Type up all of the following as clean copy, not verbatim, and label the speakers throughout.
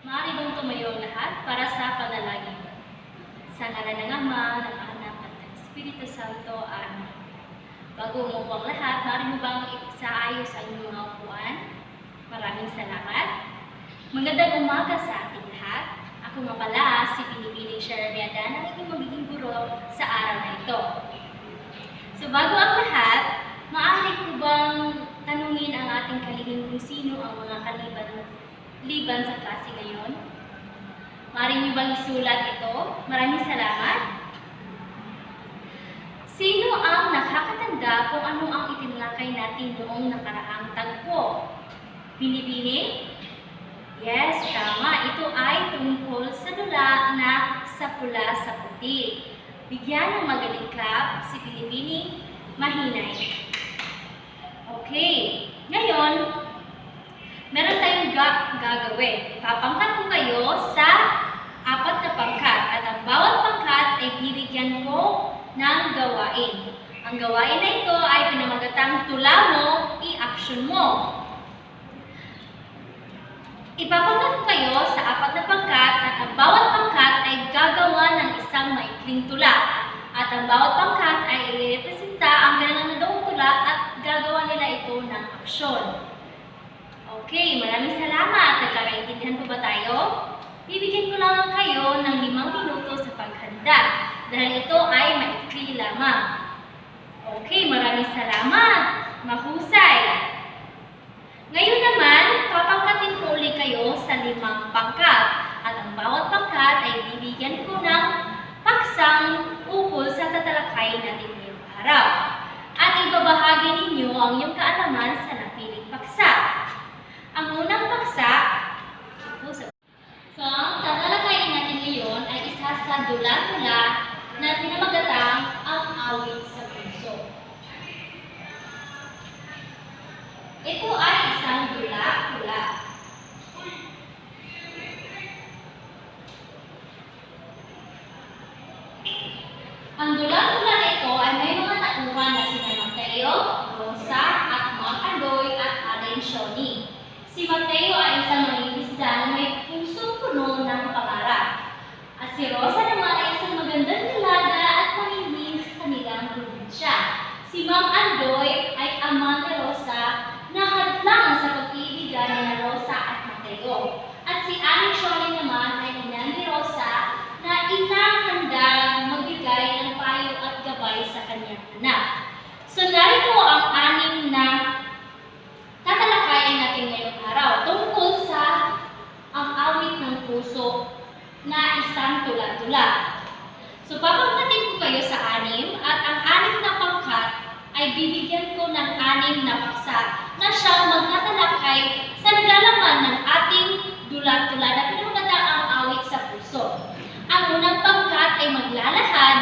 Speaker 1: Maaari bang tumayo ang lahat para sa panalangin? Sa ngalan ng Ama, ng Anak, at ng Espiritu Santo. Amen. Bago umupo ang lahat, maaari mo bang isaayos ang inyong mga upuan? Maraming salamat. Magandang umaga sa ating lahat. Ako nga pala si Pinipining Sherbiada na naging magiging guro sa araw na ito. So bago ang lahat, maaari ko bang tanungin ang ating kalihim kung sino ang mga kaliban sa klase ngayon? Maaari niyo bang isulat ito? Maraming salamat. Sino ang nakakatanda kung ano ang itinalakay natin noong nakaraang tagpo? Bini-bini? Yes, tama. Ito ay tungkol sa dula na sa pula sa puti. Bigyan ng magaling clap si Bini-bini Mahinay. Okay. Ngayon, meron tayong gagawin. Papangkat ko kayo sa 4 na pangkat at ang bawat pangkat ay bibigyan ko ng gawain. Ang gawain na ito ay pinamagatang tula mo, i-action mo. Ipapangkat ko kayo sa 4 na pangkat at ang bawat pangkat ay gagawa ng isang maikling tula. At ang bawat pangkat ay irepresenta ang kanilang nagawang tula at gagawa nila ito ng aksyon. Okay, maraming salamat. Nagkakaintindihan po ba tayo? Bibigyan ko lang kayo ng 5 minuto sa paghanda dahil ito ay maikli lamang. Okay, maraming salamat. Mahusay. Ngayon naman, papangkatin ko ulit kayo sa 5 pangkat at ang bawat pangkat ay bibigyan ko ng paksang ukol sa tatalakayin natin ngayong araw. At ibabahagi ninyo ang iyong kaalaman sa napiling paksa. Ang unang paksa, so ang tatalakayin natin ngayon ay isa sa dula-dula na pinamagatang ang awit sa puso. Ito ay isang dula-dula. Ang dula-dula na ito ay may mga tauhan na sina Mateo, Rosa, at Mark Andoy at Alen Shoni. Si Mateo ay isang mangingisda na may pusong puno ng pangarap. At si Rosa naman ay isang magandang dalaga at mahilig sa kanilang probinsya. Si Mang Andoy ay ama ni Rosa na hadlang sa pag-iibigan ni Rosa at Mateo. At si Alen Shoni naman ay ina ni Rosa na inahanda magbigay ng payo at gabay sa kanyang anak. So narito ang 6 na tatalakayin natin ngayong araw tungkol sa ang awit ng puso na isang tula-tula. So papangkatin ko kayo sa 6 at ang 6 na pangkat ay bibigyan ko ng 6 na paksa na siyang magtatalakay sa nilalaman ng ating dula-tula na pinamagatang ang awit sa puso. Ang unang pangkat ay maglalahad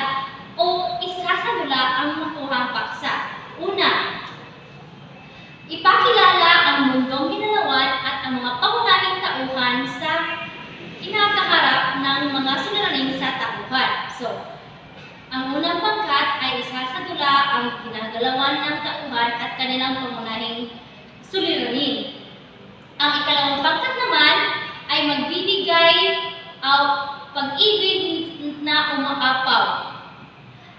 Speaker 1: o isasadula ang makuhang paksa. Una, ipakilala ang mundong ginalawan at ang mga pangunahing tauhan sa inakaharap ng mga suliraning sa tauhan. So, ang unang pangkat ay isasadula ang ginagalawan ng tauhan at kanilang pangunahing suliranin. Ang ikalawang pangkat naman ay magbibigay pag-ibig na umaapaw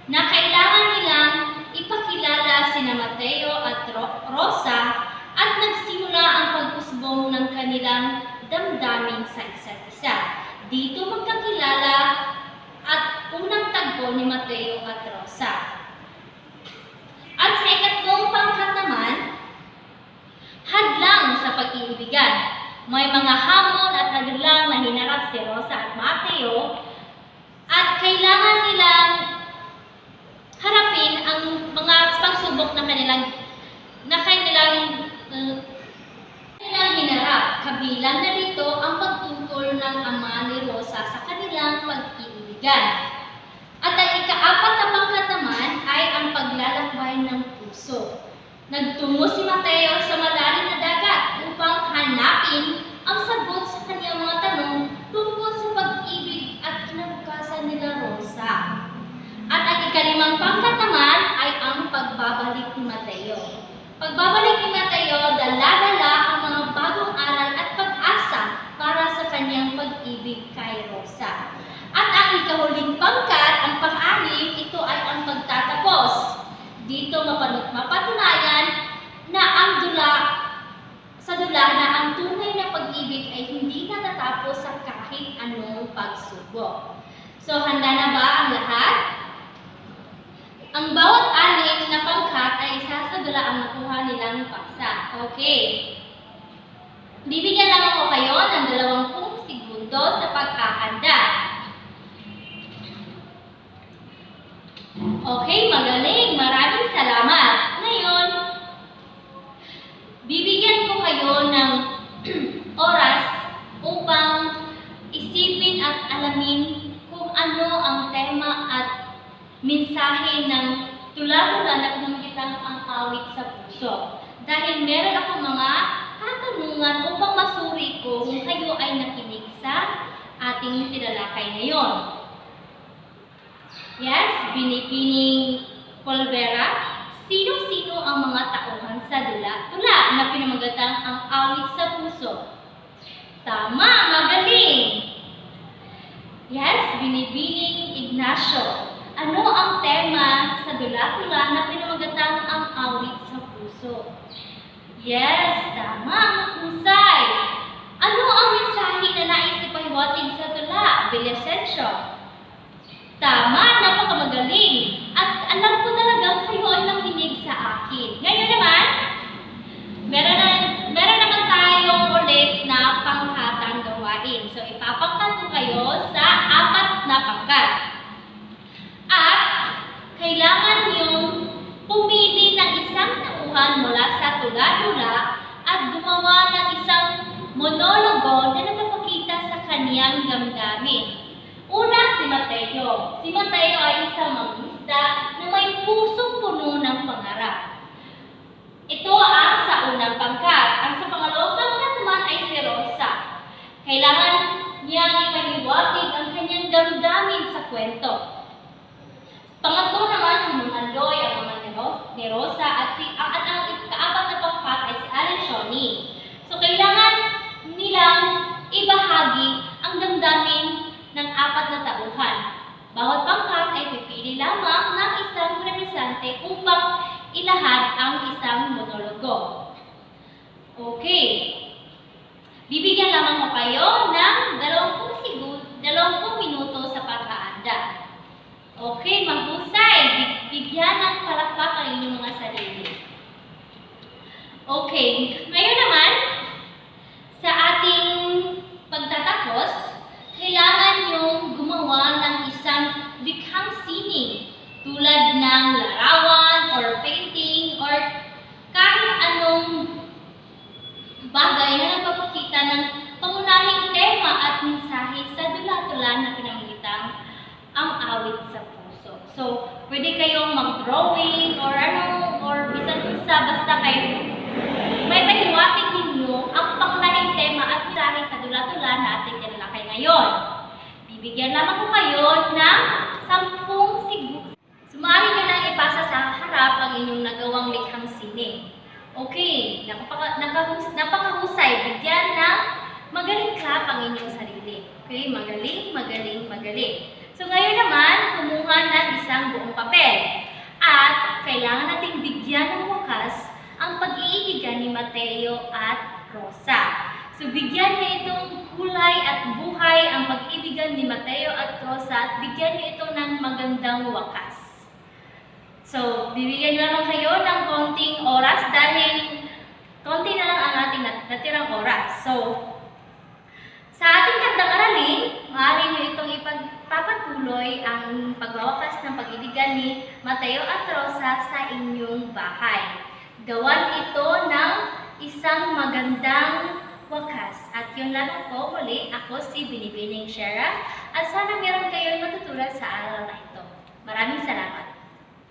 Speaker 1: na kailangan nilang ipakilala sina Mateo at Rosa at nagsimula ang pag-usbong ng kanilang damdamin sa isa't isa. Dito magkakilala at unang tagpo ni Mateo at Rosa. At sa ikatlong pangkat naman, hadlang sa pag-iibigan. May mga hamon at hadlang na hinarap si Rosa at Mateo at kailangan nilang harapin ang mga pagsubok na kanilang hinarap. Kabilang na rito ang pagtungkol ng ama ni Rosa sa kanilang pag-iibigan. At ang ika-4 na pangkat naman ay ang paglalakbay ng puso. Nagtungo si Mateo sa malalim na dagat upang hanapin ang sagot sa kanyang mga tanong tungkol sa pag-ibig at kinabukasan nila Rosa. At ang ika-5 pangkat naman ay ang pagbabalik ni Mateo. Pagbabalik ni Mateo, dala-dala ang mga bagong aral at pag-asa para sa kanyang mapatunayan na sa dula na ang tunay na pag-ibig ay hindi natatapos sa kahit anong pagsubok. So, handa na ba ang lahat? Ang bawat anim na pangkat ay isa sa dula ang nakuha nilang paksa. Okay. Bibigyan lang ako kayo ng 20 segundo sa pag-ahanda. Okay, magaling. Maraming salamat. Ngayon, bibigyan ko kayo ng oras upang isipin at alamin kung ano ang tema at mensahe ng tula-tula na pinamigitang ang awit sa puso. Dahil meron akong mga katanungan upang masuri ko kung kayo ay nakinig sa ating tinalakay ngayon. Yes, Binibining Polvera, sino-sino ang mga tauhan sa dula-tula na pinamagatang ang awit sa puso? Tama, magaling! Yes, Binibining Ignacio, ano ang tema sa dula-tula na pinamagatang ang awit sa puso? Yes, tama, husay! Ano ang mensahe na nais ipahiwatig sa tula, Villasencio? Tama, napakamagaling. At alam ko talagang kayo ay nakinig sa akin. Ngayon naman, meron naman tayong ulit na pangkatang gawain. So, ipapangkat ko kayo sa 4 na pangkat. At kailangan niyong pumili ng isang tauhan mula sa tula-tula at gumawa ng isang monologo na nagpapakita sa kaniyang damdamin. Una, si Mateo. Si Mateo ay isang mangingisda na may pusong puno ng pangarap. Ito ang sa unang pangkat. Ang sa pangalawang pangkat naman ay si Rosa. Kailangan niyang ipahiwatig ang kanyang damdamin sa kwento. Pangatlo naman si Manaloy, ang ama ni Rosa, at ang ikaapat na pangkat ay si Alexoni. So, kailangan nilang ibahagi ang damdamin ng 4 na tauhan. Bawat pangkat ay pipili lamang ng isang representante upang ilahad ang isang monologo. Okay. Bibigyan lamang ko kayo ng 20 minuto sa pag-aanda. Okay, mahusay. Bigyan ng palakpak ang inyong mga sarili. Okay, ngayon naman, sa ating pagtatapos, kailangan niyong gumawa ng isang likhang sining tulad ng larawan or painting or kahit anong bagay na nagpapakita ng pangunahing tema at mensahe sa dula-tula na pinamigitang ang awit sa puso. So, pwede kayong mag-drawing or bisan-isa basta kayo may pahiwatig ninyo ang pangunahing tema at mensahe sa dula-tula na ating tinalakay ngayon. Bibigyan lamang ko kayo ng 10 segundo. Sumali nyo nang ipasa sa harap ang inyong nagawang likhang sining. Okay, napakahusay. Bigyan ng magaling clap ang inyong sarili. Okay, magaling, magaling, magaling. So ngayon naman, kumuha ng isang buong papel. At kailangan nating bigyan ng wakas ang pag-iibigan ni Mateo at Rosa. So, bigyan niyo itong kulay at buhay ang pag-ibigan ni Mateo at Rosa at bigyan niyo ito ng magandang wakas. So, bibigyan naman kayo ng konting oras dahil konti na lang ang ating natirang oras. So, sa ating kantang aralin, maaari niyo itong ipagpapatuloy ang pagwawakas ng pag-ibigan ni Mateo at Rosa sa inyong bahay. Gawan ito ng isang magandang wakas. At yun lamang po, muli, ako si Binibining Shera. At sana meron kayong matutunan sa araw na ito. Maraming salamat.